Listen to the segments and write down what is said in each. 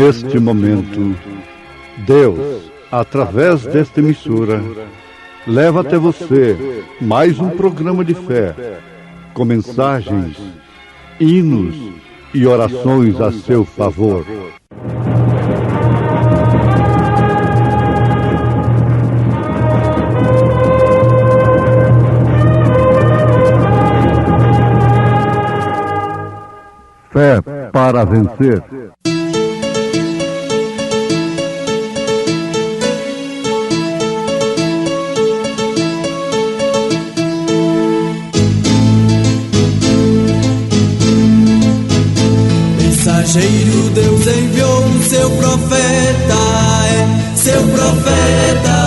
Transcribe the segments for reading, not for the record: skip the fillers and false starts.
neste momento, Deus, através desta emissora, leva até você mais um programa de fé, com mensagens, hinos e orações a seu favor. Fé para vencer. Mensageiro, Deus enviou o seu profeta, seu profeta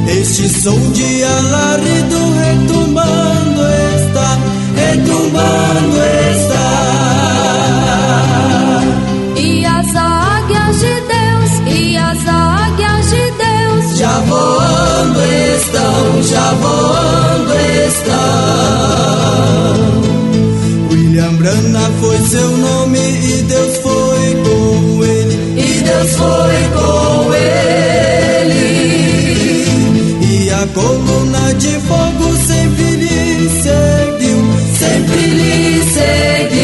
é. Este som de alarido retumbando está, retumbando está. E as águias de Deus, e as águias de Deus já voando estão, já voando estão. William Branham foi seu nome e Deus foi com ele, e Deus foi com ele. E a coluna de fogo sempre lhe seguiu, sempre lhe seguiu.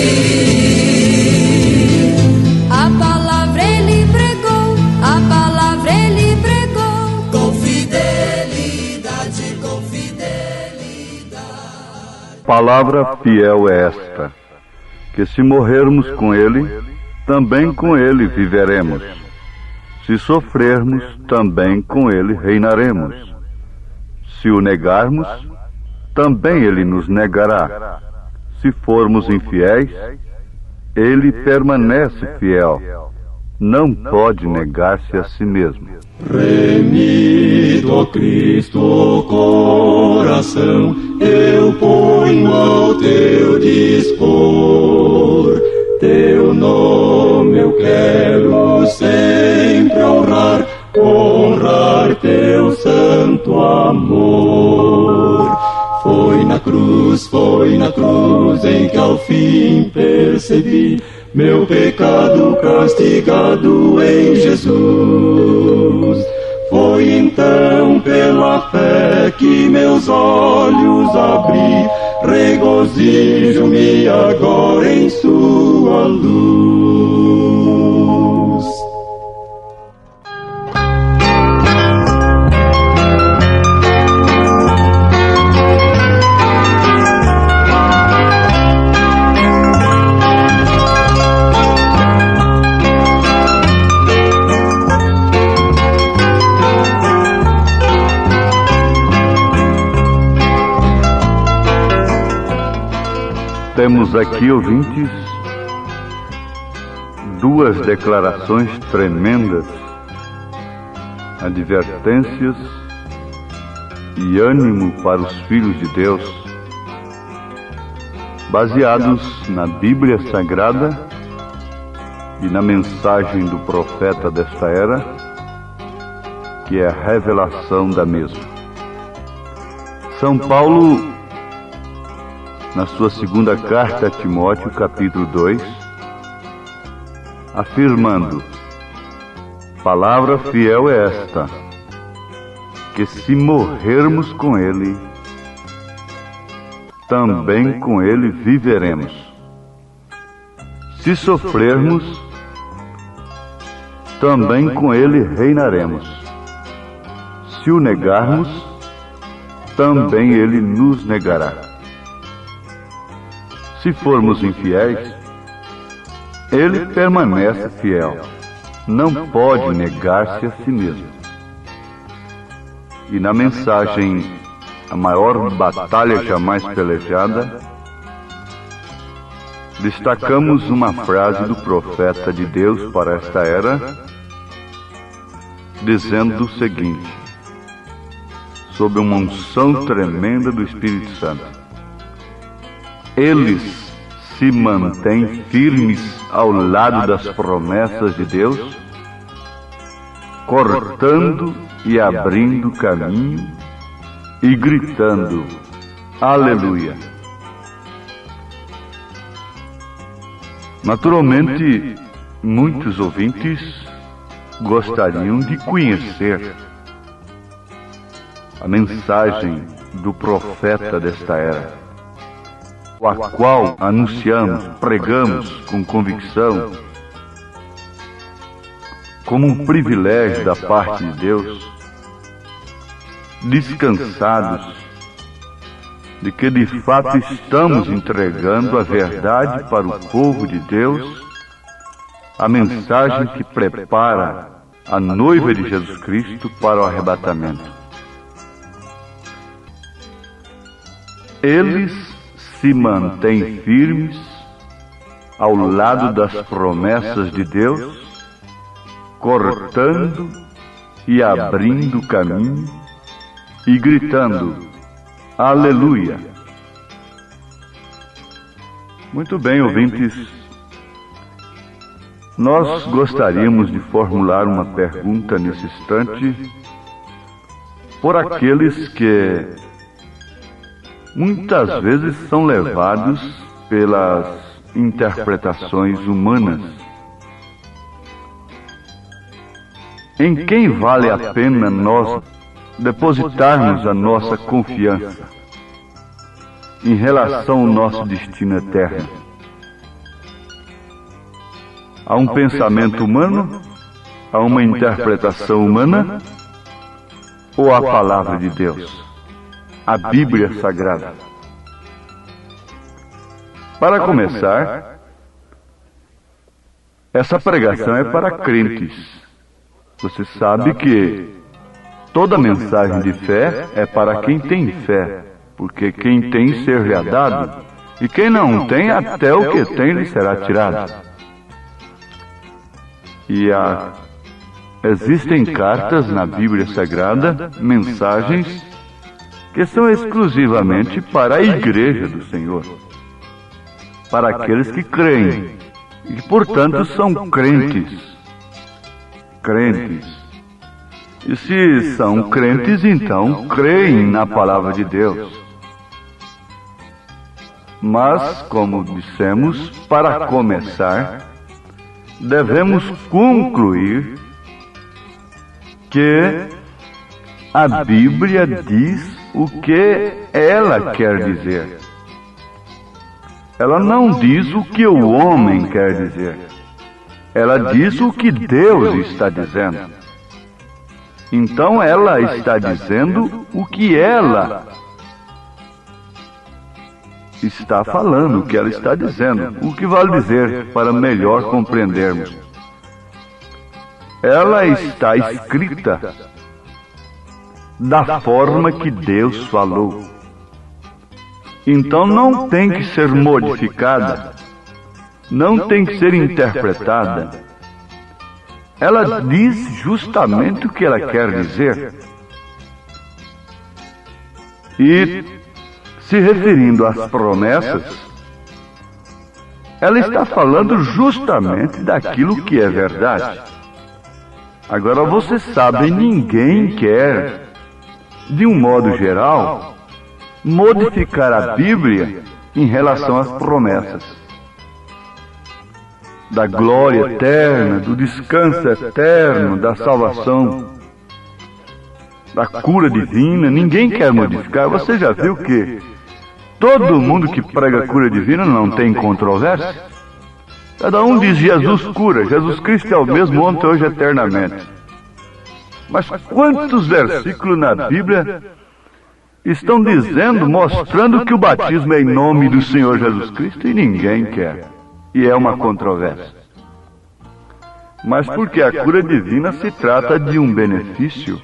A palavra ele pregou, a palavra ele pregou. Com fidelidade, com fidelidade. Palavra fiel é esta, que se morrermos com ele, também com ele viveremos. Se sofrermos, também com ele reinaremos. Se o negarmos, também ele nos negará. Se formos infiéis, ele permanece fiel. Não pode negar-se a si mesmo. Remido, ó Cristo, o coração, eu ponho ao teu dispor. Teu nome eu quero sempre honrar, honrar teu santo amor. Foi na cruz em que ao fim percebi meu pecado castigado em Jesus. Foi então pela fé que meus olhos abri, regozijo-me agora em sua luz. Temos aqui, ouvintes, duas declarações tremendas, advertências e ânimo para os filhos de Deus, baseados na Bíblia Sagrada e na mensagem do profeta desta era, que é a revelação da mesma. São Paulo, na sua segunda carta a Timóteo, capítulo 2, afirmando: palavra fiel é esta, que se morrermos com ele, também com ele viveremos. Se sofrermos, também com ele reinaremos. Se o negarmos, também ele nos negará. Se formos infiéis, ele permanece fiel, não pode negar-se a si mesmo. E na mensagem A Maior Batalha Jamais Pelejada, destacamos uma frase do profeta de Deus para esta era, dizendo o seguinte, sob uma unção tremenda do Espírito Santo: eles se mantêm firmes ao lado das promessas de Deus, cortando e abrindo caminho e gritando: Aleluia! Naturalmente, muitos ouvintes gostariam de conhecer a mensagem do profeta desta era, a qual anunciamos, pregamos com convicção, como um privilégio da parte de Deus, descansados de que de fato estamos entregando a verdade para o povo de Deus, a mensagem que prepara a noiva de Jesus Cristo para o arrebatamento. Eles se mantêm firmes ao lado das promessas de Deus, cortando e abrindo caminho e gritando: Aleluia! Muito bem, ouvintes, nós gostaríamos de formular uma pergunta nesse instante por aqueles que muitas vezes são levados pelas interpretações humanas. Em quem vale a pena nós depositarmos a nossa confiança em relação ao nosso destino eterno? A um pensamento humano, a uma interpretação humana, ou a palavra de Deus, a Bíblia Sagrada? Para começar, essa pregação é para crentes. Você sabe que toda mensagem de fé é para quem tem fé, porque quem tem ser-lhe dado, e quem não tem, até o que tem lhe será tirado. E existem cartas na Bíblia Sagrada, mensagens que são exclusivamente para a Igreja do Senhor, para aqueles que creem, e que, portanto, são crentes. E se são crentes, então creem na palavra de Deus. Mas, como dissemos, para começar, devemos concluir que a Bíblia diz o que ela quer dizer. Ela não diz o que o homem quer dizer. Ela diz o que Deus está dizendo. Então ela está dizendo o que ela está falando, o que ela está dizendo. O que vale dizer para melhor compreendermos? Ela está escrita da forma que Deus falou. Então não tem que ser modificada, não tem que ser interpretada. Ela diz justamente o que ela quer dizer. E, se referindo às promessas, ela está falando justamente daquilo que é verdade. Agora, você sabe, ninguém quer, de um modo geral, modificar a Bíblia em relação às promessas da glória eterna, do descanso eterno, da salvação, da cura divina. Ninguém quer modificar. Você já viu que todo mundo que prega cura divina não tem controvérsia? Cada um diz: Jesus cura, Jesus Cristo é o mesmo ontem, hoje, eternamente. Mas quantos versículos na Bíblia estão dizendo, mostrando que o batismo é em nome do Senhor Jesus Cristo, e ninguém quer? E é uma controvérsia. Mas porque a cura divina se trata de um benefício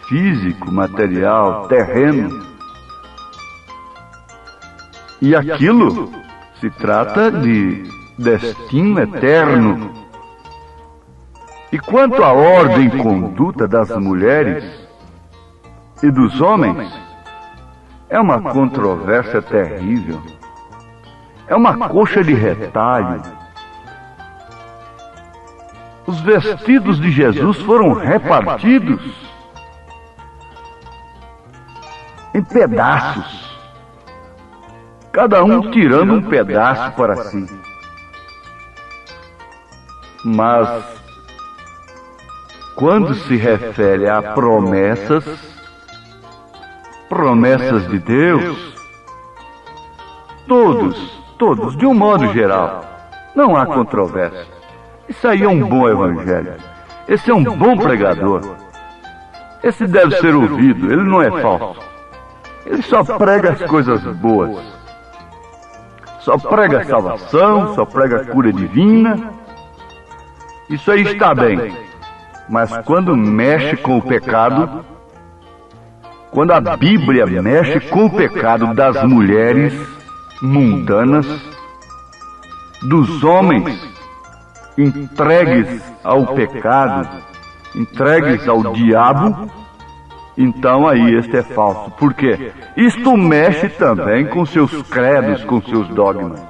físico, material, terreno. E aquilo se trata de destino eterno. E quanto à ordem e conduta das mulheres e dos homens, é uma controvérsia terrível. É uma coxa de retalho. Os vestidos de Jesus foram repartidos em pedaços, cada um tirando um pedaço para si. Mas, quando se refere a promessas de Deus, todos, de um modo geral, não há controvérsia. Isso aí é um bom evangelho. Esse é um bom pregador. Esse deve ser ouvido, ele não é falso. Ele só prega as coisas boas. Só prega a salvação, só prega a cura divina. Isso aí está bem. Mas quando mexe com o pecado, quando a Bíblia mexe com o pecado das mulheres mundanas, dos homens entregues ao pecado, entregues ao diabo, então aí este é falso. Por quê? Isto mexe também com seus credos, com seus dogmas,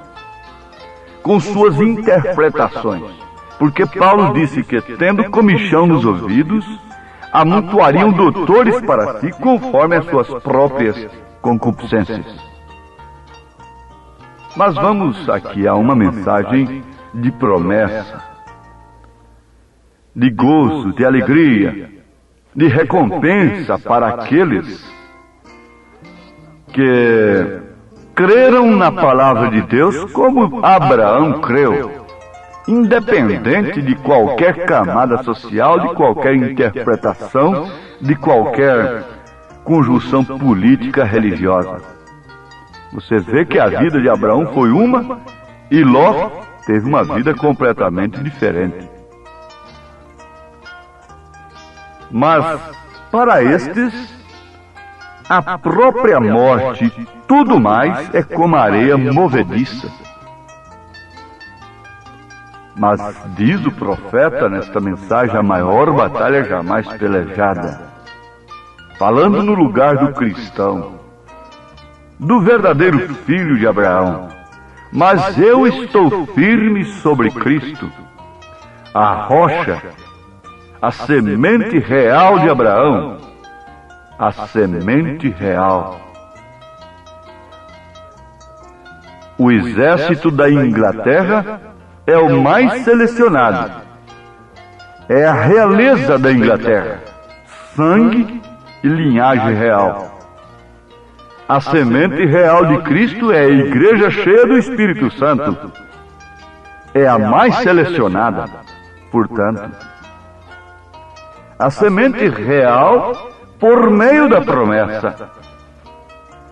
com suas interpretações. Porque Paulo disse que, tendo comichão nos ouvidos, amontoariam doutores para si, conforme as suas próprias concupiscências. Mas vamos aqui a uma mensagem de promessa, de gozo, de alegria, de recompensa para aqueles que creram na palavra de Deus como Abraão creu, independente de qualquer camada social, de qualquer interpretação, de qualquer conjunção política religiosa. Você vê que a vida de Abraão foi uma, e Ló teve uma vida completamente diferente. Mas, para estes, a própria morte, tudo mais, é como areia movediça. Mas, diz o profeta nesta mensagem, a maior batalha jamais pelejada. Falando no lugar do cristão, do verdadeiro filho de Abraão. Mas eu estou firme sobre Cristo, a rocha, a semente real de Abraão, a semente real. O exército da Inglaterra é o mais selecionado. É a realeza da Inglaterra, sangue e linhagem real. A semente real de Cristo é a igreja cheia do Espírito Santo. É a mais selecionada, portanto. A semente real por meio da promessa.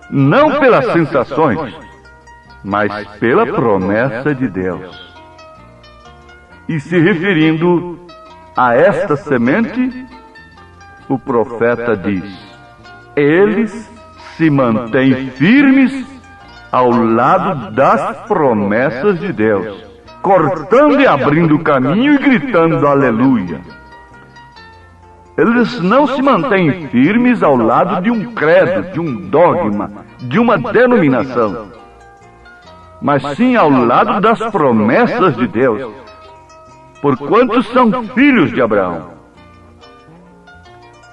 Não pelas sensações, mas pela promessa de Deus. E se referindo a esta semente, o profeta diz: eles se mantêm firmes ao lado das promessas de Deus, cortando e abrindo o caminho e gritando aleluia. Eles não se mantêm firmes ao lado de um credo, de um dogma, de uma denominação, mas sim ao lado das promessas de Deus, porquanto são filhos de Abraão.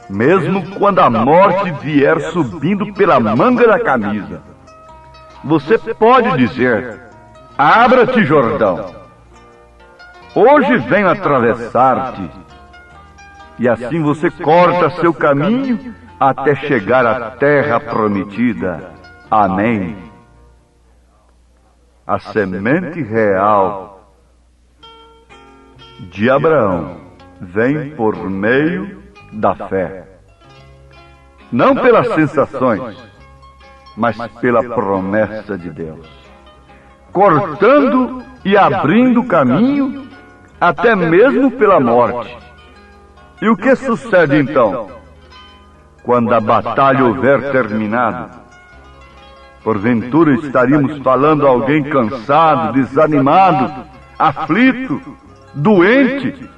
Mesmo quando a morte vier subindo pela manga da camisa, você pode dizer: abra-te, Jordão, hoje venho atravessar-te. E assim você corta seu caminho até chegar à terra prometida. Amém. A semente real de Abraão vem por meio da fé. Não pelas sensações, mas pela promessa de Deus. Cortando e abrindo caminho até mesmo pela morte. E o que sucede então? Quando a batalha houver terminado, porventura estaríamos falando a alguém cansado, desanimado, aflito, doente.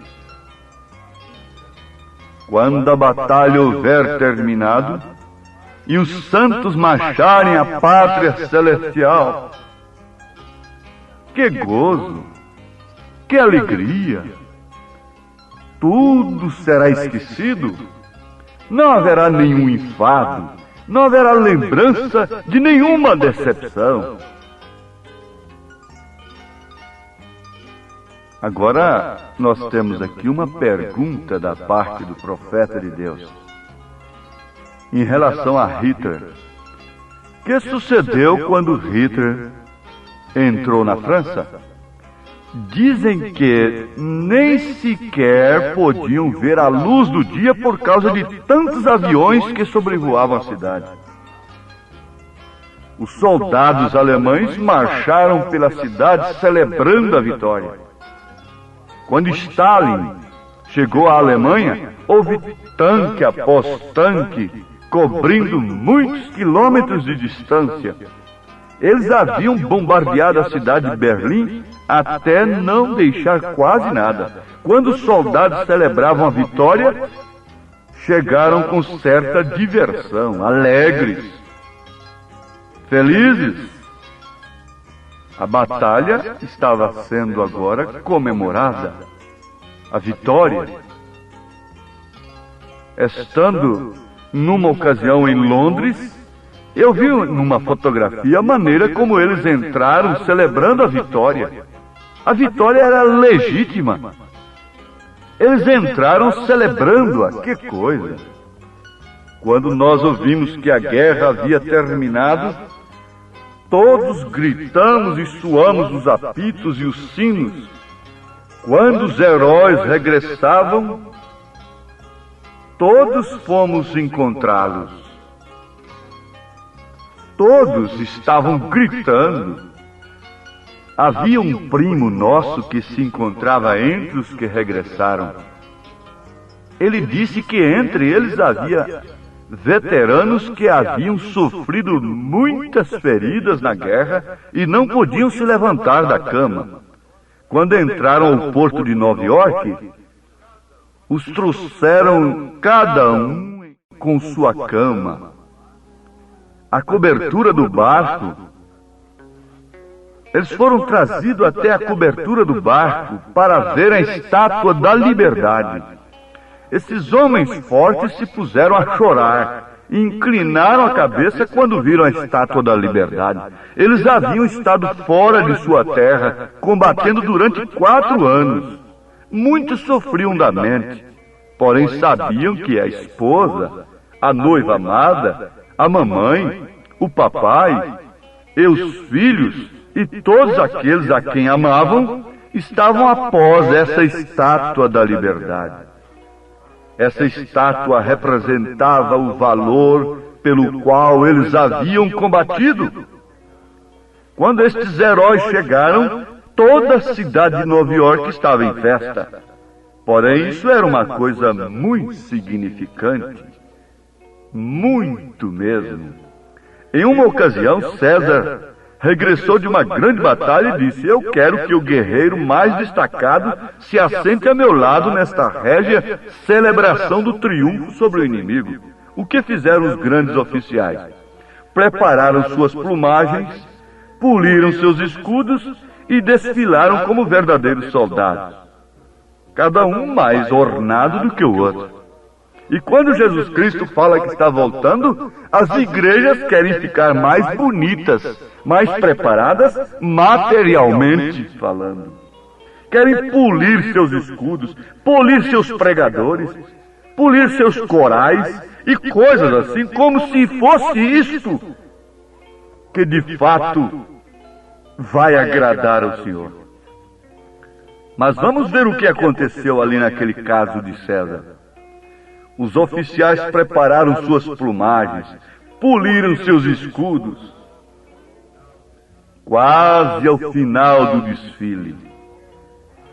Quando a batalha houver terminado e os santos marcharem à pátria celestial, que gozo, que alegria! Tudo será esquecido, não haverá nenhum enfado, não haverá lembrança de nenhuma decepção. Agora, nós temos aqui uma pergunta da parte do profeta de Deus. Em relação a Hitler. O que sucedeu quando Hitler entrou na França? Dizem que nem sequer podiam ver a luz do dia por causa de tantos aviões que sobrevoavam a cidade. Os soldados alemães marcharam pela cidade celebrando a vitória. Quando Stalin chegou à Alemanha, houve tanque após tanque, cobrindo muitos quilômetros de distância. Eles haviam bombardeado a cidade de Berlim até não deixar quase nada. Quando os soldados celebravam a vitória, chegaram com certa diversão, alegres, felizes. A batalha estava sendo agora comemorada. A vitória. Estando numa ocasião em Londres, eu vi numa fotografia a maneira como eles entraram celebrando a vitória. A vitória era legítima. Eles entraram celebrando-a. Que coisa! Quando nós ouvimos que a guerra havia terminado, todos gritamos e suamos os apitos e os sinos. Quando os heróis regressavam, todos fomos encontrá-los. Todos estavam gritando. Havia um primo nosso que se encontrava entre os que regressaram. Ele disse que entre eles havia veteranos que haviam sofrido muitas feridas na guerra e não podiam se levantar da cama. Quando entraram ao porto de Nova York, os trouxeram cada um com sua cama. A cobertura do barco, eles foram trazidos até a cobertura do barco para ver a estátua da liberdade. Esses homens fortes se puseram a chorar e inclinaram a cabeça quando viram a estátua da liberdade. Eles haviam estado fora de sua terra, combatendo durante 4 anos. Muitos sofriam da mente, porém sabiam que a esposa, a noiva amada, a mamãe, o papai e os filhos e todos aqueles a quem amavam estavam após essa estátua da liberdade. Essa estátua representava o valor pelo qual eles haviam combatido. Quando estes heróis chegaram, toda a cidade de Nova York estava em festa. Porém, isso era uma coisa muito significante. Muito mesmo. Em uma ocasião, César regressou de uma grande batalha e disse: eu quero que o guerreiro mais destacado se assente a meu lado nesta régia celebração do triunfo sobre o inimigo. O que fizeram os grandes oficiais? Prepararam suas plumagens, poliram seus escudos e desfilaram como verdadeiros soldados, cada um mais ornado do que o outro. E quando Jesus Cristo fala que está voltando, as igrejas querem ficar mais bonitas, mais preparadas, materialmente falando. Querem polir seus escudos, polir seus pregadores, polir seus corais e coisas assim, como se fosse isto que de fato vai agradar ao Senhor. Mas vamos ver o que aconteceu ali naquele caso de César. Os oficiais prepararam suas plumagens, poliram seus escudos. Quase ao final do desfile,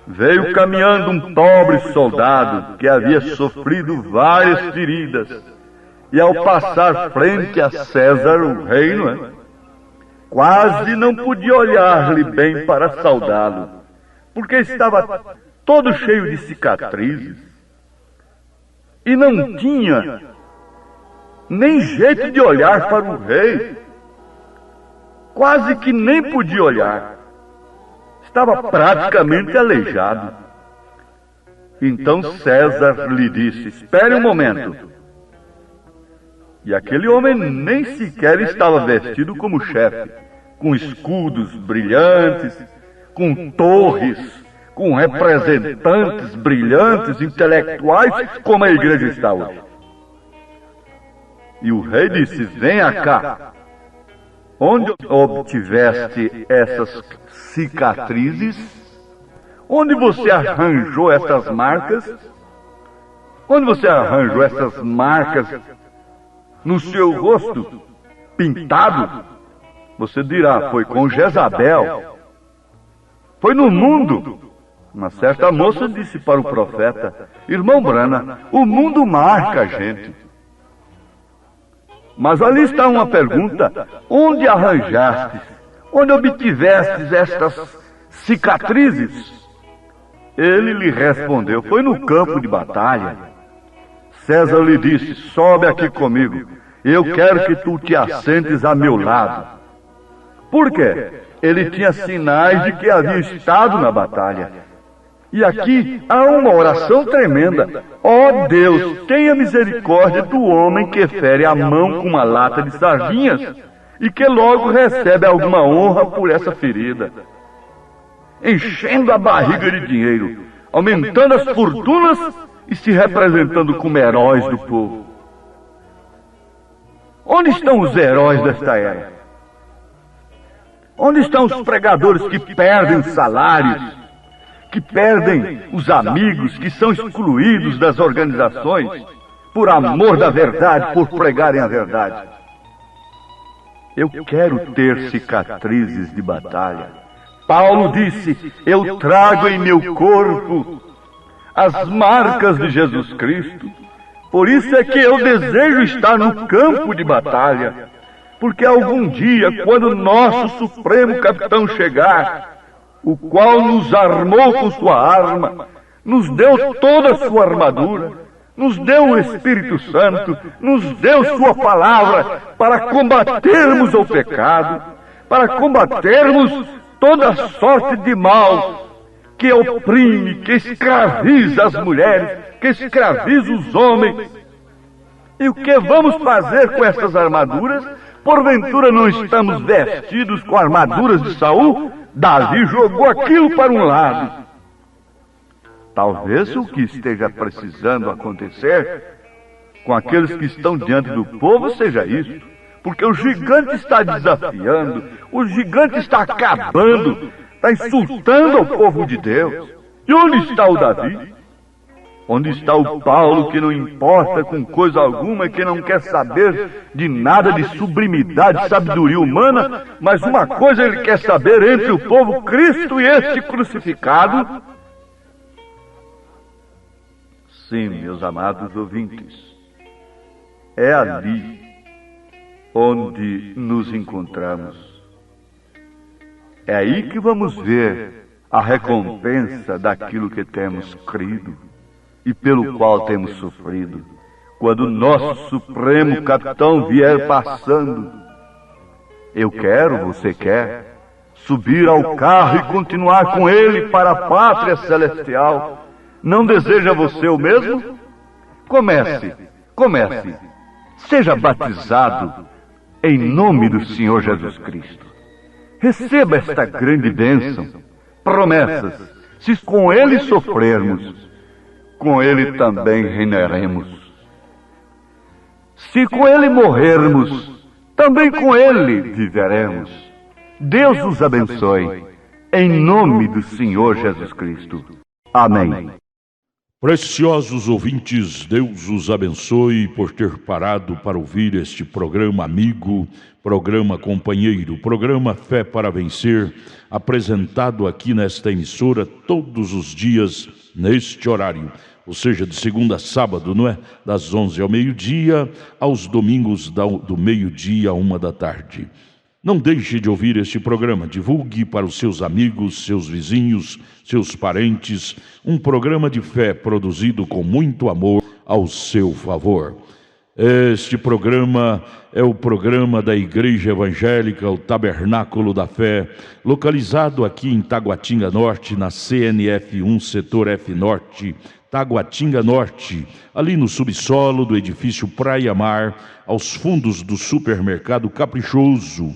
veio caminhando um pobre soldado que havia sofrido várias feridas. E ao passar frente a César, o rei, quase não podia olhar-lhe bem para saudá-lo, porque estava todo cheio de cicatrizes. E não tinha nem jeito de olhar para o rei. Quase que nem podia olhar. Estava praticamente aleijado. Então César lhe disse: espere um momento. E aquele homem nem sequer estava vestido como chefe, com escudos brilhantes, com torres, com representantes brilhantes, intelectuais, como a igreja está hoje. E o rei disse: venha cá. Onde obtiveste essas cicatrizes? Onde você arranjou essas marcas? Onde você arranjou essas marcas no seu rosto, pintado? Você dirá: foi com Jezabel. Foi no mundo. Uma certa moça disse para o profeta: irmão Brana, o mundo marca a gente. Mas ali está uma pergunta: onde arranjastes, onde obtivestes estas cicatrizes? Ele lhe respondeu: foi no campo de batalha. César lhe disse: sobe aqui comigo, eu quero que tu te assentes a meu lado. Por quê? Ele tinha sinais de que havia estado na batalha. E aqui há uma oração tremenda: ó Deus, tenha misericórdia do homem que fere a mão com uma lata de sardinhas e que logo recebe alguma honra por essa ferida, enchendo a barriga de dinheiro, aumentando as fortunas e se representando como heróis do povo. Onde estão os heróis desta era? Onde estão os pregadores que perdem os salários, que perdem os amigos, que são excluídos das organizações por amor da verdade, por pregarem a verdade? Eu quero ter cicatrizes de batalha. Paulo disse: eu trago em meu corpo as marcas de Jesus Cristo. Por isso é que eu desejo estar no campo de batalha, porque algum dia, quando nosso Supremo Capitão chegar, o qual nos armou com sua arma, nos deu toda a sua armadura, nos deu o Espírito Santo, nos deu sua palavra para combatermos o pecado, para combatermos toda sorte de mal que oprime, que escraviza as mulheres, que escraviza os homens. E o que vamos fazer com essas armaduras? Porventura não estamos vestidos com armaduras de Saul? Davi jogou aquilo para um lado. Talvez o que esteja precisando acontecer com aqueles que estão diante do povo seja isso, porque o gigante está desafiando, o gigante está acabando, está insultando o povo de Deus. E onde está o Davi? Onde está o Paulo, que não importa com coisa alguma, que não quer saber de nada de sublimidade, sabedoria humana, mas uma coisa ele quer saber: entre o povo, Cristo e este crucificado? Sim, meus amados ouvintes, é ali onde nos encontramos. É aí que vamos ver a recompensa daquilo que temos crido e pelo qual temos sofrido. Quando nosso Supremo Capitão vier passando, eu quero, você quer, subir ao carro e continuar com ele para a pátria celestial. Não deseja você o mesmo? Comece. Seja batizado em nome do Senhor Jesus Cristo. Receba esta grande bênção, promessas. Se com ele sofrermos, com ele também reinaremos. Se com ele morrermos, também com ele viveremos. Deus os abençoe, em nome do Senhor Jesus Cristo. Amém. Preciosos ouvintes, Deus os abençoe por ter parado para ouvir este programa amigo, programa companheiro, programa Fé para Vencer, apresentado aqui nesta emissora todos os dias neste horário. Ou seja, de segunda a sábado, não é? Das 11 ao meio-dia, aos domingos do meio-dia à 1 da tarde. Não deixe de ouvir este programa, divulgue para os seus amigos, seus vizinhos, seus parentes, um programa de fé produzido com muito amor ao seu favor. Este programa é o programa da Igreja Evangélica, o Tabernáculo da Fé, localizado aqui em Taguatinga Norte, na CNF 1, Setor F Norte, Taguatinga Norte, ali no subsolo do edifício Praia Mar, aos fundos do supermercado Caprichoso.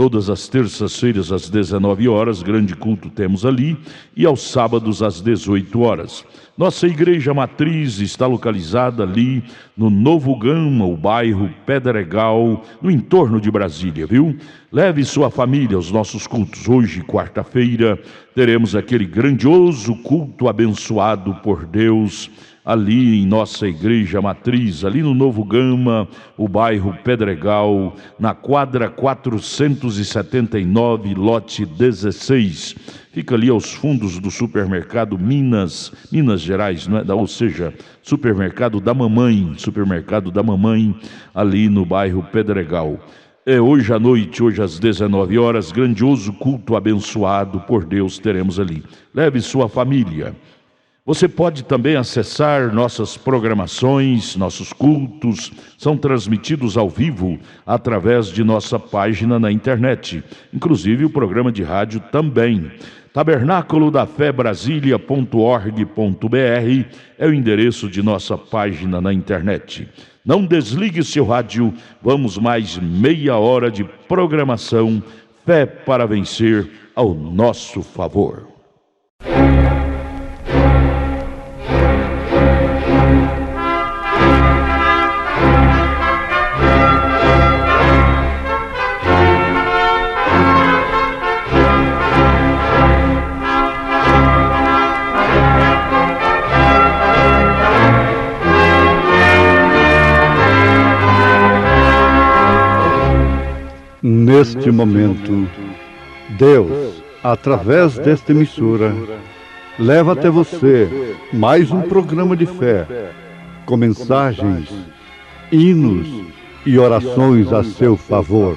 Todas as terças-feiras às 19 horas, grande culto temos ali, e aos sábados às 18 horas. Nossa igreja matriz está localizada ali no Novo Gama, o bairro Pedregal, no entorno de Brasília, viu? Leve sua família aos nossos cultos. Hoje, quarta-feira, teremos aquele grandioso culto abençoado por Deus, ali em nossa igreja matriz, ali no Novo Gama, o bairro Pedregal, na quadra 479, lote 16. Fica ali aos fundos do supermercado Minas Gerais, não é? Ou seja, supermercado da mamãe, ali no bairro Pedregal. Hoje à noite, hoje às 19 horas, grandioso culto abençoado por Deus teremos ali. Leve sua família. Você pode também acessar nossas programações, nossos cultos, são transmitidos ao vivo através de nossa página na internet, inclusive o programa de rádio também. Tabernáculo da Fé Brasília.org.br é o endereço de nossa página na internet. Não desligue seu rádio, vamos mais meia hora de programação, Fé para Vencer ao nosso favor. Neste momento, Deus, através desta emissora, leva até você mais um programa de fé, com mensagens, hinos e orações a seu favor.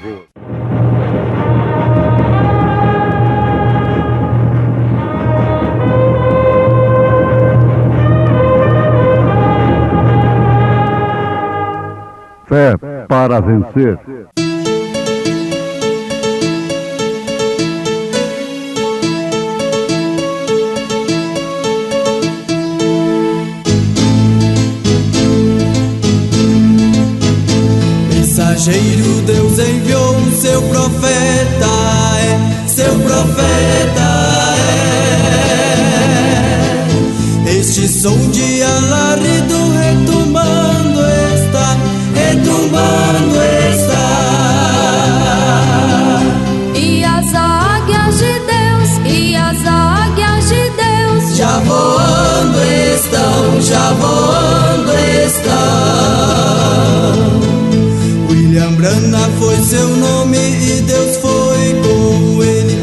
Fé para vencer. Mensageiro Deus enviou o seu profeta, seu profeta Este som de alarido retumbando está, E as águias de Deus, já voando estão. William Branham foi seu nome e Deus foi com ele,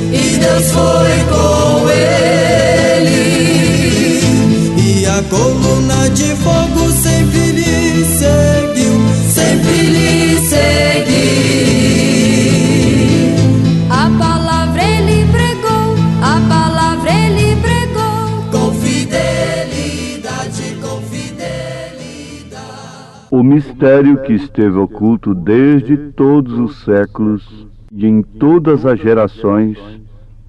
E a coluna de fogo sempre lhe seguiu, A palavra ele pregou, com fidelidade. O mistério que esteve oculto desde todos os séculos e em todas as gerações,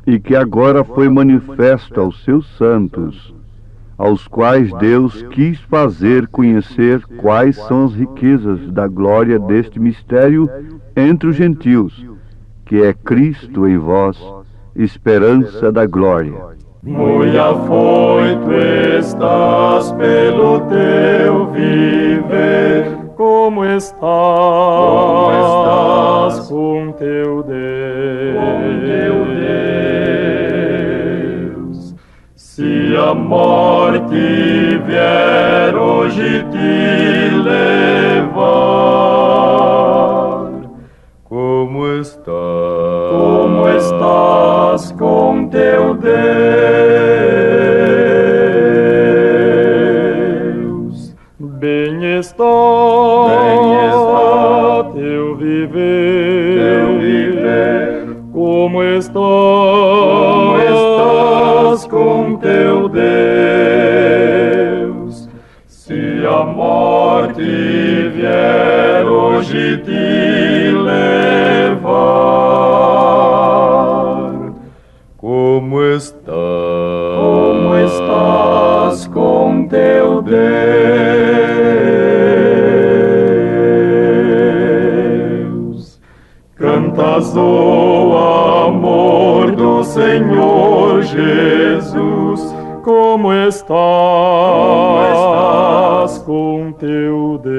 e que agora foi manifesto aos seus santos, aos quais Deus quis fazer conhecer quais são as riquezas da glória deste mistério entre os gentios, que é Cristo em vós, esperança da glória. Muito afoito estás pelo teu viver, como estás com teu Deus. Se a morte vier hoje te levar, como estás com teu Deus. Bem está teu viver, como estás com teu Deus. Se a morte vier hoje te levar, como estás com teu Deus. Cantas Senhor Jesus, como estás com teu Deus.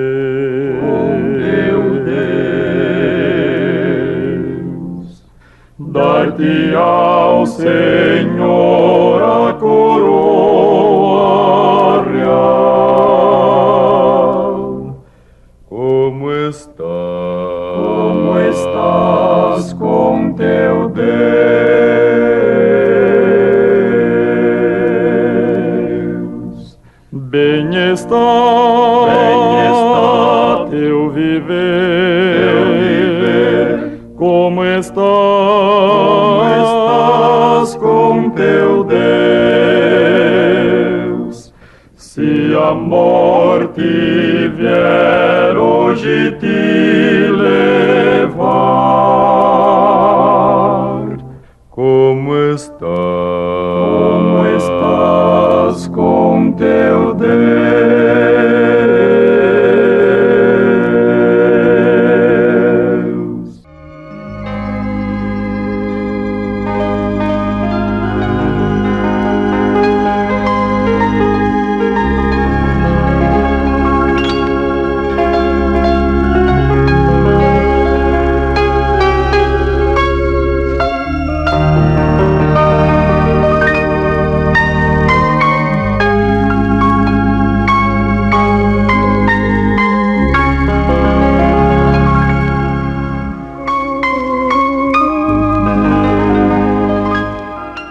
Dar-te ao Senhor a coroa real. Como estás com teu Deus. Bem está teu viver, como estás com teu Deus. Se a morte vier hoje te levar, como estás com teu Deus.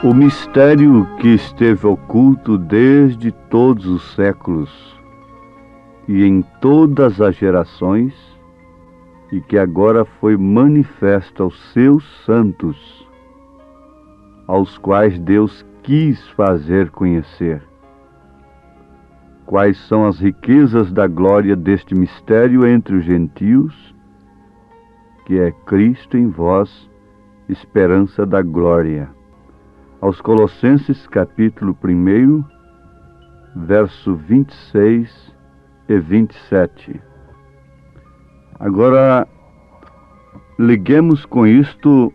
O mistério que esteve oculto desde todos os séculos e em todas as gerações, e que agora foi manifesto aos seus santos, aos quais Deus quis fazer conhecer. Quais são as riquezas da glória deste mistério entre os gentios, que é Cristo em vós, esperança da glória. Aos Colossenses, capítulo 1, verso 26 e 27. Agora, liguemos com isto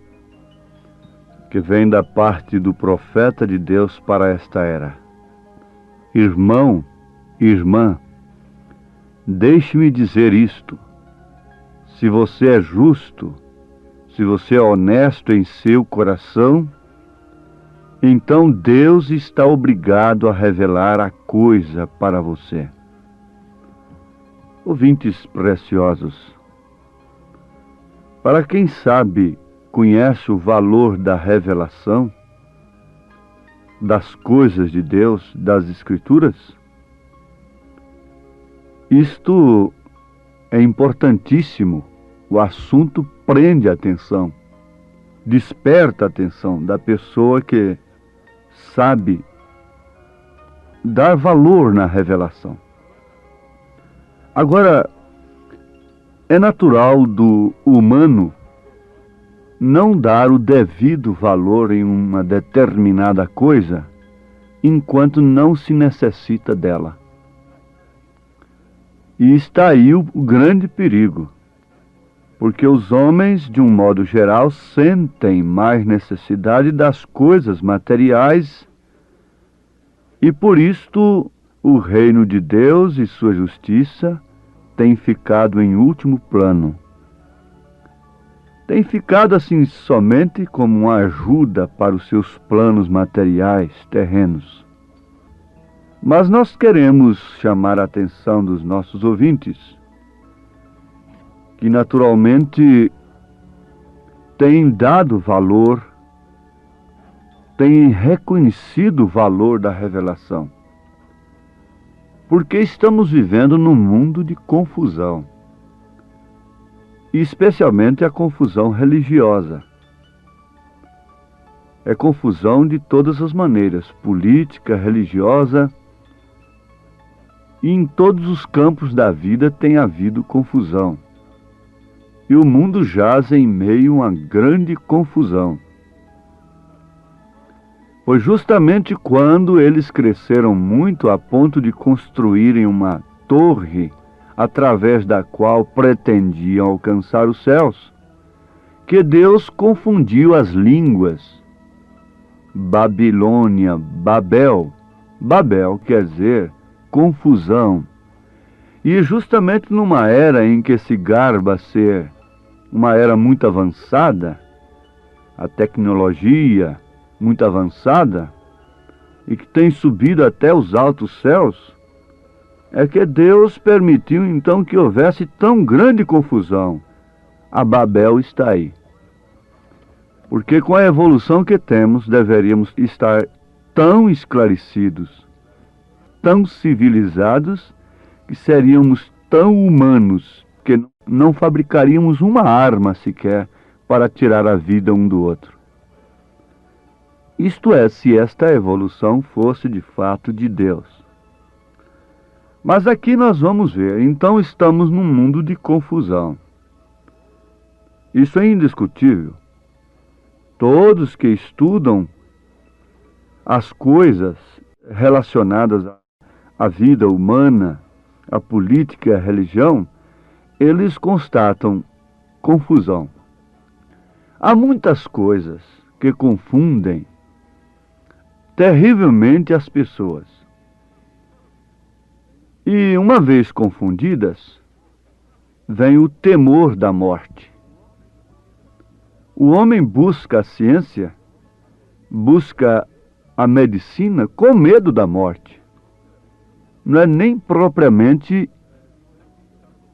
que vem da parte do profeta de Deus para esta era. Irmão, irmã, deixe-me dizer isto. Se você é justo, se você é honesto em seu coração, então Deus está obrigado a revelar a coisa para você. Ouvintes preciosos, para quem sabe, conhece o valor da revelação, das coisas de Deus, das Escrituras, isto é importantíssimo. O assunto prende a atenção, desperta a atenção da pessoa que sabe dar valor na revelação. Agora, é natural do humano não dar o devido valor em uma determinada coisa enquanto não se necessita dela. E está aí o grande perigo, porque os homens, de um modo geral, sentem mais necessidade das coisas materiais e, por isto, o reino de Deus e sua justiça tem ficado em último plano. Tem ficado assim somente como uma ajuda para os seus planos materiais, terrenos. Mas nós queremos chamar a atenção dos nossos ouvintes, que naturalmente têm dado valor, têm reconhecido o valor da revelação. Porque estamos vivendo num mundo de confusão, e especialmente a confusão religiosa. É confusão de todas as maneiras, política, religiosa, e em todos os campos da vida tem havido confusão. E o mundo jaz em meio a uma grande confusão. Foi justamente quando eles cresceram muito a ponto de construírem uma torre através da qual pretendiam alcançar os céus, que Deus confundiu as línguas Babilônia, Babel. Babel quer dizer confusão. E justamente numa era em que se garba ser uma era muito avançada, a tecnologia muito avançada, e que tem subido até os altos céus, é que Deus permitiu então que houvesse tão grande confusão. A Babel está aí. Porque com a evolução que temos, deveríamos estar tão esclarecidos, tão civilizados, que seríamos tão humanos, que não fabricaríamos uma arma sequer para tirar a vida um do outro. Isto é, se esta evolução fosse de fato de Deus. Mas aqui nós vamos ver, então estamos num mundo de confusão. Isso é indiscutível. Todos que estudam as coisas relacionadas à vida humana, à política e à religião, eles constatam confusão. Há muitas coisas que confundem terrivelmente as pessoas. E uma vez confundidas, vem o temor da morte. O homem busca a ciência, busca a medicina com medo da morte. Não é nem propriamente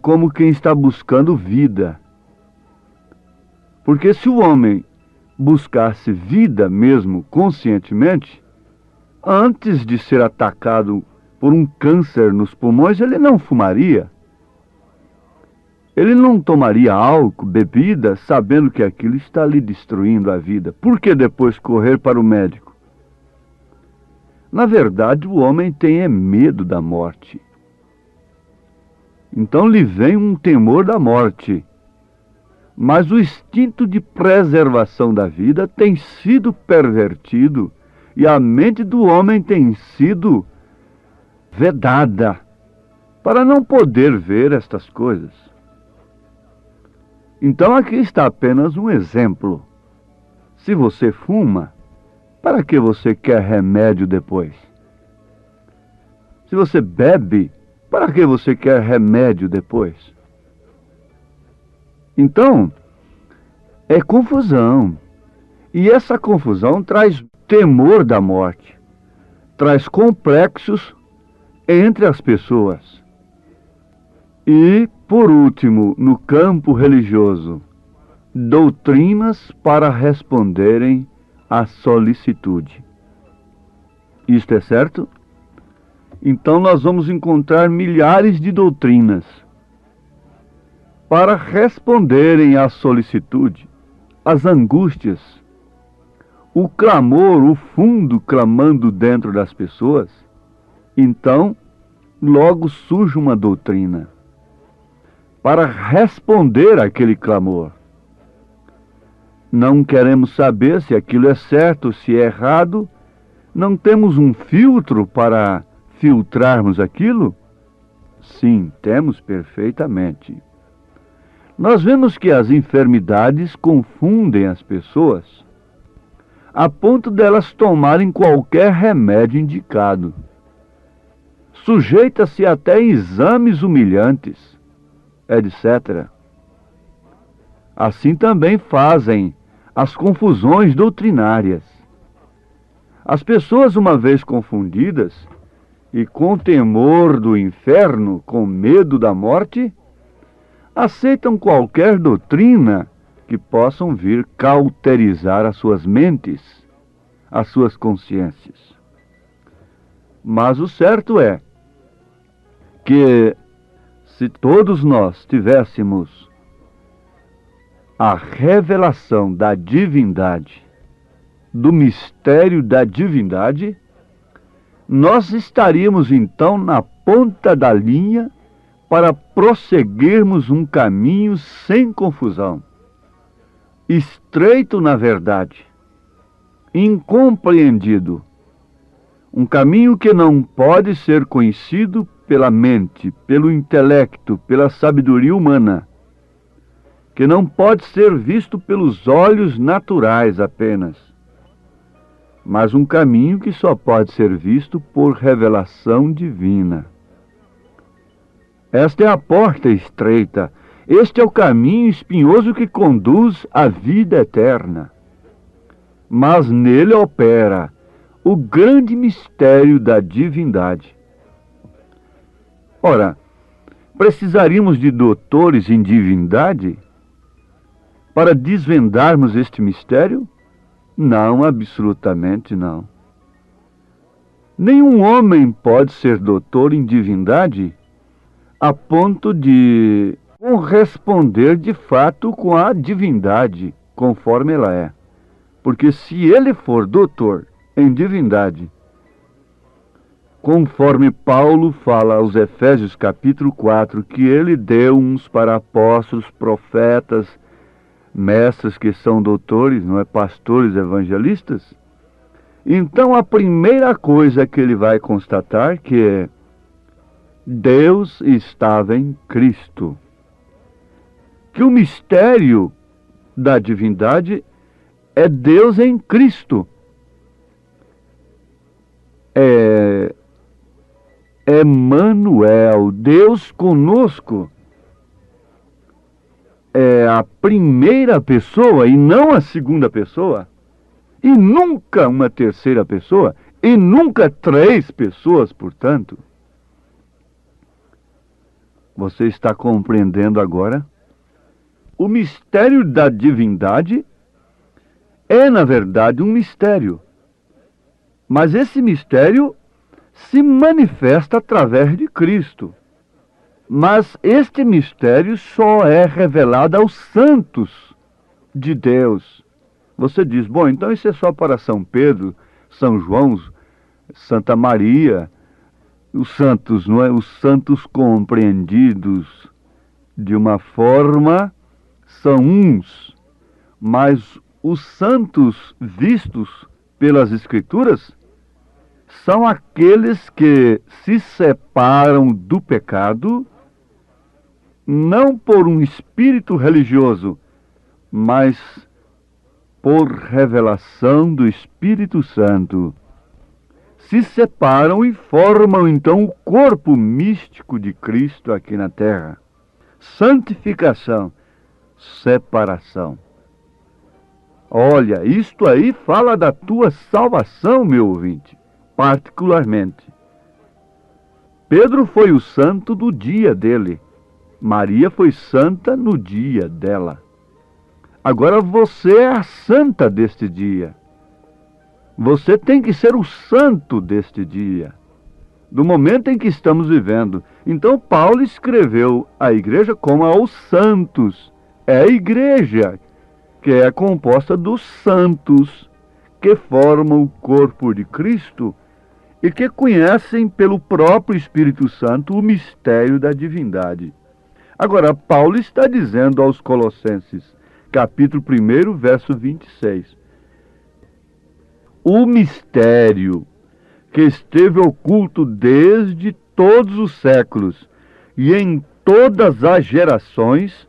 como quem está buscando vida. Porque se o homem buscasse vida mesmo conscientemente, antes de ser atacado por um câncer nos pulmões, ele não fumaria. Ele não tomaria álcool, bebida, sabendo que aquilo está lhe destruindo a vida. Por que depois correr para o médico? Na verdade, o homem tem medo da morte. Então lhe vem um temor da morte. Mas o instinto de preservação da vida tem sido pervertido e a mente do homem tem sido vedada para não poder ver estas coisas. Então aqui está apenas um exemplo. Se você fuma, para que você quer remédio depois? Se você bebe, para que você quer remédio depois? Então, é confusão. E essa confusão traz temor da morte, traz complexos entre as pessoas. E, por último, no campo religioso, doutrinas para responderem à solicitude. Isto é certo? Então nós vamos encontrar milhares de doutrinas para responderem à solicitude, às angústias, o clamor, o fundo clamando dentro das pessoas. Então, logo surge uma doutrina para responder àquele clamor. Não queremos saber se aquilo é certo ou se é errado. Não temos um filtro para filtrarmos aquilo? Sim, temos perfeitamente. Nós vemos que as enfermidades confundem as pessoas a ponto delas tomarem qualquer remédio indicado. Sujeita-se até a exames humilhantes, etc. Assim também fazem as confusões doutrinárias. As pessoas, uma vez confundidas e com temor do inferno, com medo da morte, aceitam qualquer doutrina que possam vir cauterizar as suas mentes, as suas consciências. Mas o certo é que se todos nós tivéssemos a revelação da divindade, do mistério da divindade, nós estaríamos então na ponta da linha para prosseguirmos um caminho sem confusão, estreito na verdade, incompreendido, um caminho que não pode ser conhecido pela mente, pelo intelecto, pela sabedoria humana, que não pode ser visto pelos olhos naturais apenas, mas um caminho que só pode ser visto por revelação divina. Esta é a porta estreita, este é o caminho espinhoso que conduz à vida eterna. Mas nele opera o grande mistério da divindade. Ora, precisaríamos de doutores em divindade para desvendarmos este mistério? Não, absolutamente não. Nenhum homem pode ser doutor em divindade a ponto de corresponder de fato com a divindade, conforme ela é. Porque se ele for doutor em divindade, conforme Paulo fala aos Efésios capítulo 4, que ele deu uns para apóstolos, profetas, mestres que são doutores, não é, pastores, evangelistas, então a primeira coisa que ele vai constatar que é Deus estava em Cristo. Que o mistério da divindade é Deus em Cristo. É Emmanuel, Deus conosco. É a primeira pessoa e não a segunda pessoa, e nunca uma terceira pessoa, e nunca três pessoas, portanto. Você está compreendendo agora? O mistério da divindade é, na verdade, um mistério. Mas esse mistério se manifesta através de Cristo. Mas este mistério só é revelado aos santos de Deus. Você diz, bom, então isso é só para São Pedro, São João, Santa Maria, os santos, não é? Os santos compreendidos de uma forma são uns, mas os santos vistos pelas Escrituras são aqueles que se separam do pecado, não por um espírito religioso, mas por revelação do Espírito Santo. Se separam e formam então o corpo místico de Cristo aqui na terra. Santificação, separação. Olha, isto aí fala da tua salvação, meu ouvinte, particularmente. Pedro foi o santo do dia dele. Maria foi santa no dia dela. Agora você é a santa deste dia. Você tem que ser o santo deste dia, do momento em que estamos vivendo. Então Paulo escreveu a igreja como aos santos. É a igreja que é composta dos santos, que formam o corpo de Cristo e que conhecem pelo próprio Espírito Santo o mistério da divindade. Agora, Paulo está dizendo aos Colossenses, capítulo 1, verso 26, o mistério que esteve oculto desde todos os séculos e em todas as gerações,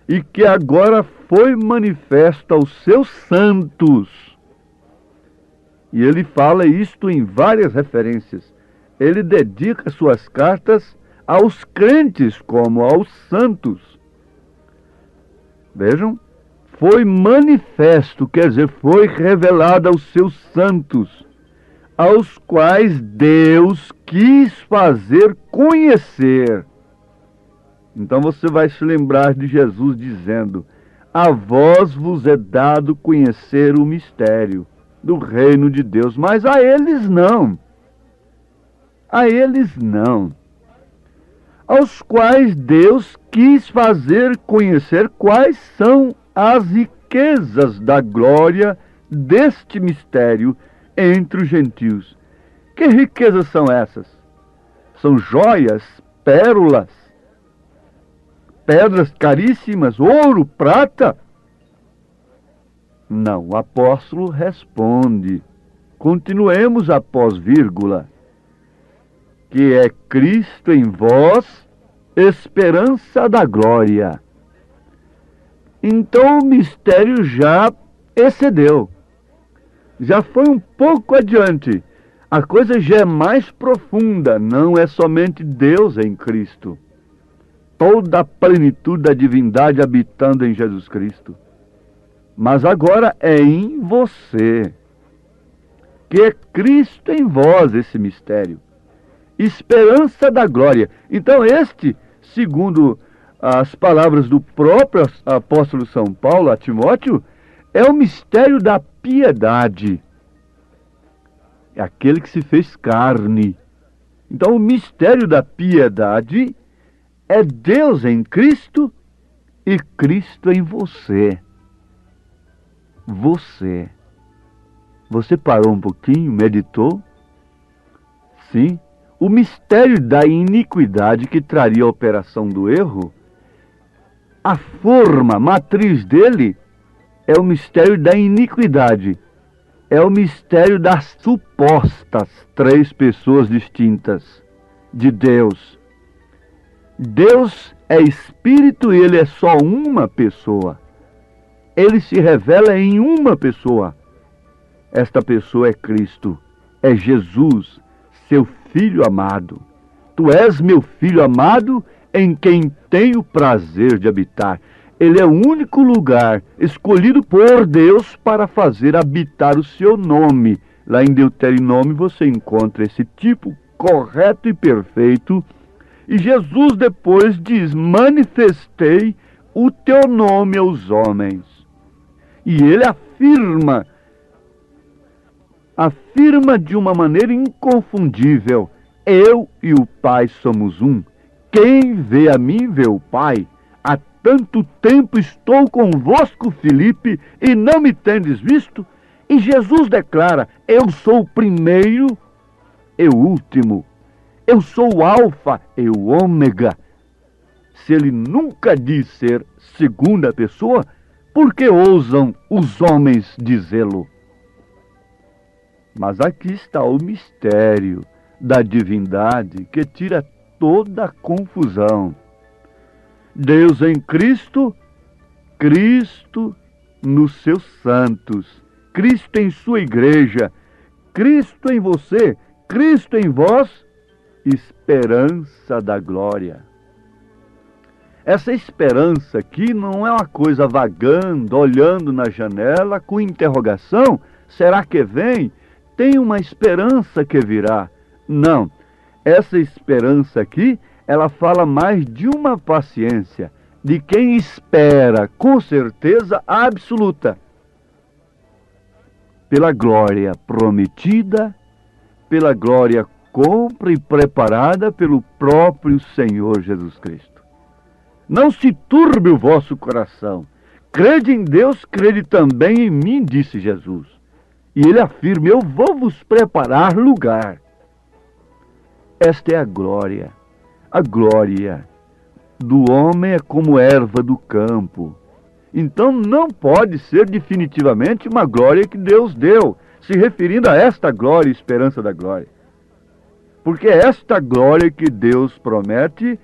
e que agora foi manifesto aos seus santos. E ele fala isto em várias referências. Ele dedica suas cartas aos crentes como aos santos. Vejam, foi manifesto, quer dizer, foi revelado aos seus santos, aos quais Deus quis fazer conhecer. Então você vai se lembrar de Jesus dizendo, a vós vos é dado conhecer o mistério do reino de Deus, mas a eles não. A eles não. Aos quais Deus quis fazer conhecer quais são as riquezas da glória deste mistério entre os gentios. Que riquezas são essas? São joias, pérolas, pedras caríssimas, ouro, prata? Não, o apóstolo responde. Continuemos após vírgula. Que é Cristo em vós, esperança da glória. Então o mistério já excedeu. já foi um pouco adiante. A coisa já é mais profunda, não é somente Deus em Cristo. Toda a plenitude da divindade habitando em Jesus Cristo. Mas agora é em você, que é Cristo em vós esse mistério. Esperança da glória. Então este, segundo as palavras do próprio apóstolo São Paulo a Timóteo, é o mistério da piedade. É aquele que se fez carne. Então o mistério da piedade é Deus em Cristo e Cristo em você. Você parou um pouquinho, meditou? Sim. O mistério da iniquidade que traria a operação do erro, a forma, a matriz dele, é o mistério da iniquidade. É o mistério das supostas 3 pessoas distintas de Deus. Deus é Espírito e Ele é só uma pessoa. Ele se revela em uma pessoa. Esta pessoa é Cristo, é Jesus, seu Filho amado. Tu és meu Filho amado, em quem tenho prazer de habitar. Ele é o único lugar escolhido por Deus para fazer habitar o seu nome. Lá em Deuteronômio você encontra esse tipo correto e perfeito. E Jesus depois diz: manifestei o teu nome aos homens. E ele afirma de uma maneira inconfundível: eu e o Pai somos um. Quem vê a mim vê o Pai. Há tanto tempo estou convosco, Filipe, e não me tendes visto? E Jesus declara: eu sou o primeiro e o último. Eu sou o Alfa e o Ômega. Se ele nunca diz ser segunda pessoa, por que ousam os homens dizê-lo? Mas aqui está o mistério da divindade que tira toda a confusão. Deus em Cristo, Cristo nos seus santos, Cristo em sua igreja, Cristo em você, Cristo em vós, esperança da glória. Essa esperança aqui não é uma coisa vagando, olhando na janela com interrogação: será que vem? Tem uma esperança que virá. Não, essa esperança aqui, ela fala mais de uma paciência, de quem espera com certeza absoluta pela glória prometida, pela glória compra e preparada pelo próprio Senhor Jesus Cristo. Não se turbe o vosso coração. Crede em Deus, crede também em mim, disse Jesus. E ele afirma: eu vou vos preparar lugar. Esta é a glória. A glória do homem é como erva do campo. Então não pode ser definitivamente uma glória que Deus deu, se referindo a esta glória, esperança da glória. Porque é esta glória que Deus promete,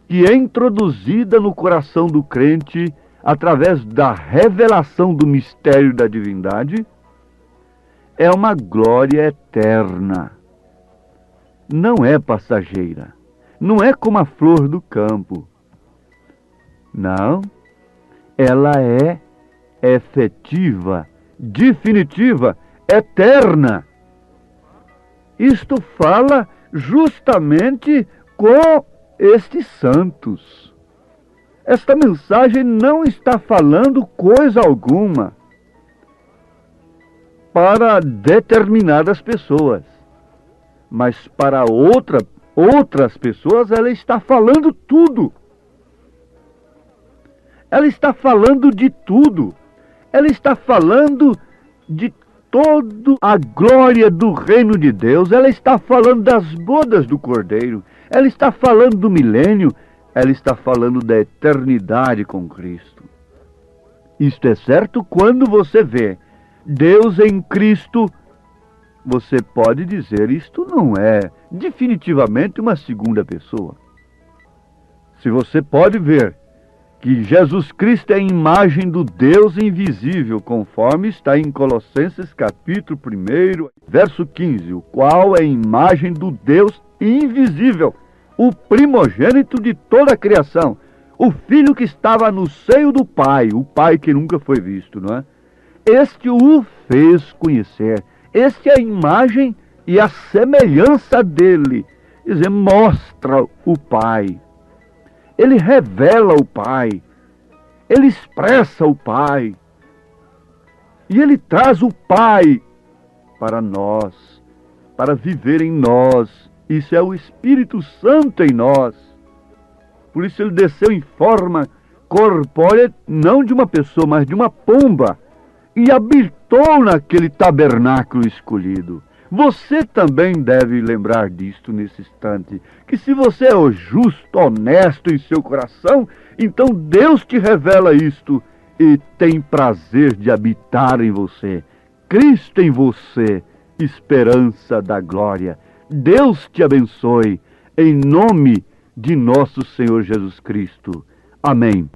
que é introduzida no coração do crente através da revelação do mistério da divindade, é uma glória eterna. Não é passageira. Não é como a flor do campo. Não. Ela é efetiva, definitiva, eterna. Isto fala justamente com estes santos. Esta mensagem não está falando coisa alguma para determinadas pessoas, mas para outras pessoas ela está falando tudo. Ela está falando de tudo. Ela está falando de toda a glória do reino de Deus. Ela está falando das bodas do Cordeiro. Ela está falando do milênio. Ela está falando da eternidade com Cristo. Isto é certo quando você vê Deus em Cristo. Você pode dizer: isto não é definitivamente uma segunda pessoa. Se você pode ver que Jesus Cristo é a imagem do Deus invisível, conforme está em Colossenses capítulo 1, verso 15, o qual é a imagem do Deus invisível, o primogênito de toda a criação, o Filho que estava no seio do Pai, o Pai que nunca foi visto, não é? Este o fez conhecer. Este é a imagem e a semelhança dele. Quer dizer, mostra o Pai. Ele revela o Pai. Ele expressa o Pai. E ele traz o Pai para nós, para viver em nós. Isso é o Espírito Santo em nós. Por isso ele desceu em forma corpórea, não de uma pessoa, mas de uma pomba, e habitou naquele tabernáculo escolhido. Você também deve lembrar disto nesse instante, que se você é justo, honesto em seu coração, então Deus te revela isto e tem prazer de habitar em você. Cristo em você, esperança da glória. Deus te abençoe, em nome de nosso Senhor Jesus Cristo. Amém.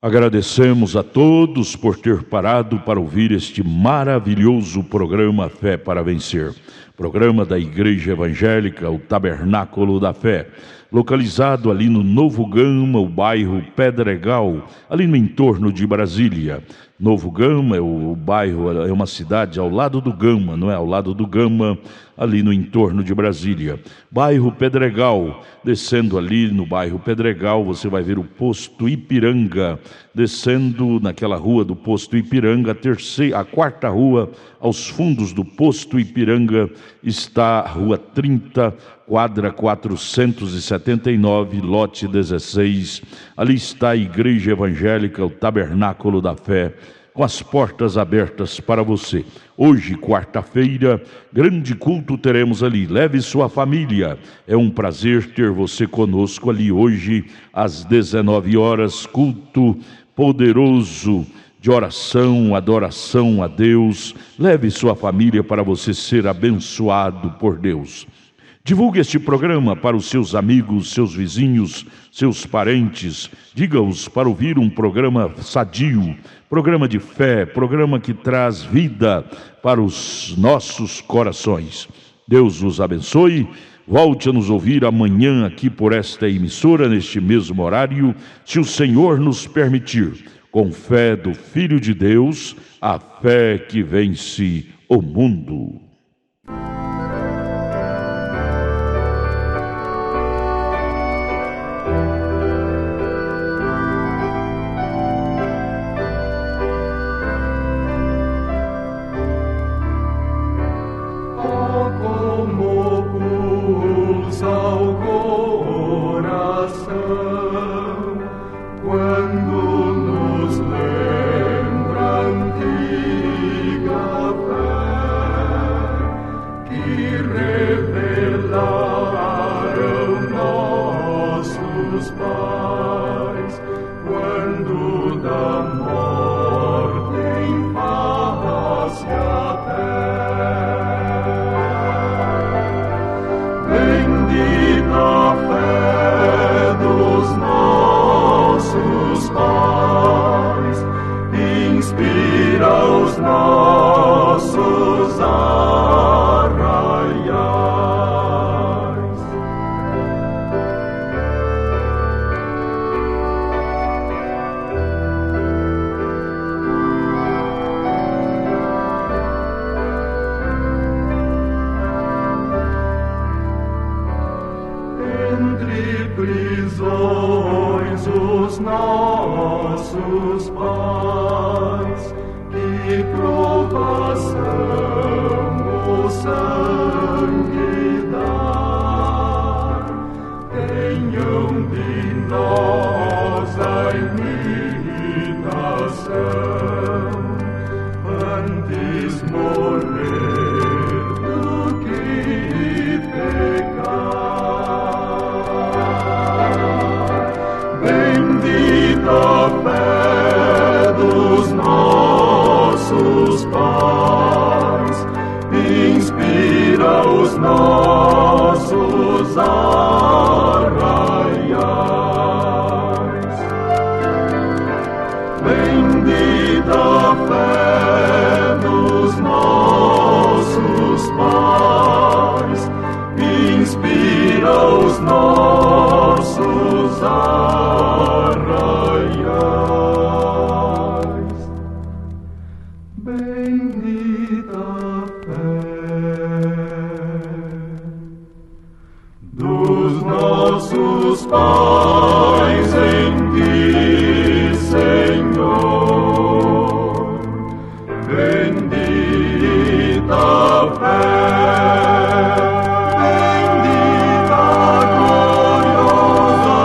Agradecemos a todos por ter parado para ouvir este maravilhoso programa Fé para Vencer. Programa da Igreja Evangélica, o Tabernáculo da Fé, localizado ali no Novo Gama, o bairro Pedregal, ali no entorno de Brasília. Novo Gama, o bairro, é uma cidade ao lado do Gama, não é? Ao lado do Gama, ali no entorno de Brasília. Bairro Pedregal, descendo ali no bairro Pedregal, você vai ver o posto Ipiranga. Descendo naquela rua do posto Ipiranga, a quarta rua, aos fundos do posto Ipiranga, está a rua 30, quadra 479, lote 16. Ali está a Igreja Evangélica, o Tabernáculo da Fé, com as portas abertas para você. Hoje, quarta-feira, grande culto teremos ali. Leve sua família. É um prazer ter você conosco ali hoje, às 19 horas, culto poderoso de oração, adoração a Deus. Leve sua família para você ser abençoado por Deus. Divulgue este programa para os seus amigos, seus vizinhos, seus parentes. Diga-os para ouvir um programa sadio, programa de fé, programa que traz vida para os nossos corações. Deus os abençoe. Volte a nos ouvir amanhã aqui por esta emissora, neste mesmo horário, se o Senhor nos permitir, com fé do Filho de Deus, a fé que vence o mundo. bendita fé dos nossos pais, inspira os nossos arraiais. Bendita dos nossos pais em ti, Senhor, bendita fé, bendita gloriosa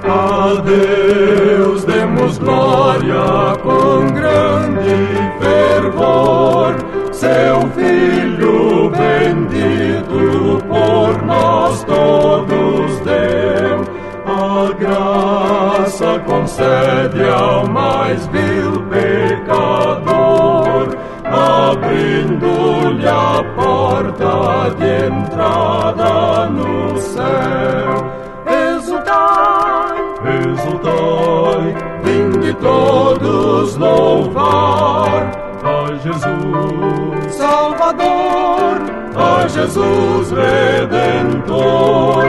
a Deus demos glória com grande fervor, seu Filho bendito por nós todos deu. A graça concede ao mais vil pecador, abrindo-lhe a porta de entrada no céu. Exultai, vinde todos louvar a Jesus Salvador, a Jesus Redentor.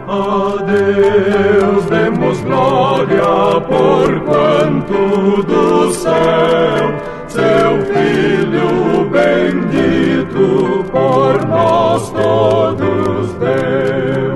A Deus demos glória porquanto do céu seu Filho bendito por nós todos deu.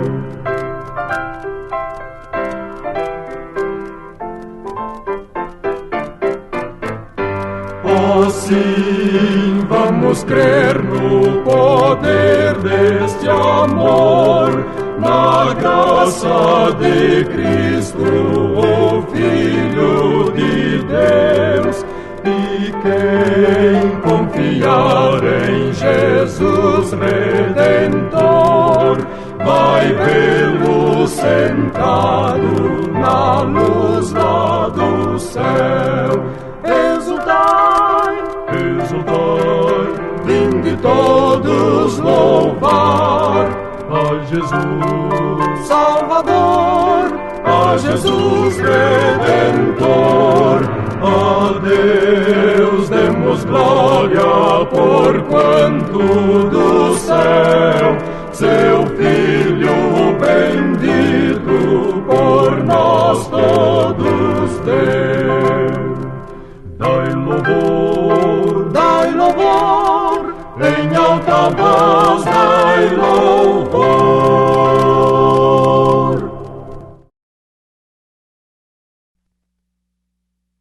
Assim vamos crer no poder deste amor, na graça de Cristo, o Filho de Deus. E quem confiar em Jesus Redentor, vai vê-lo sentado na luz lá do céu. Exultai, vinde todos louvar a Jesus Salvador, a Jesus Redentor. A Deus demos glória porquanto do céu seu Filho bendito por nós todos deu.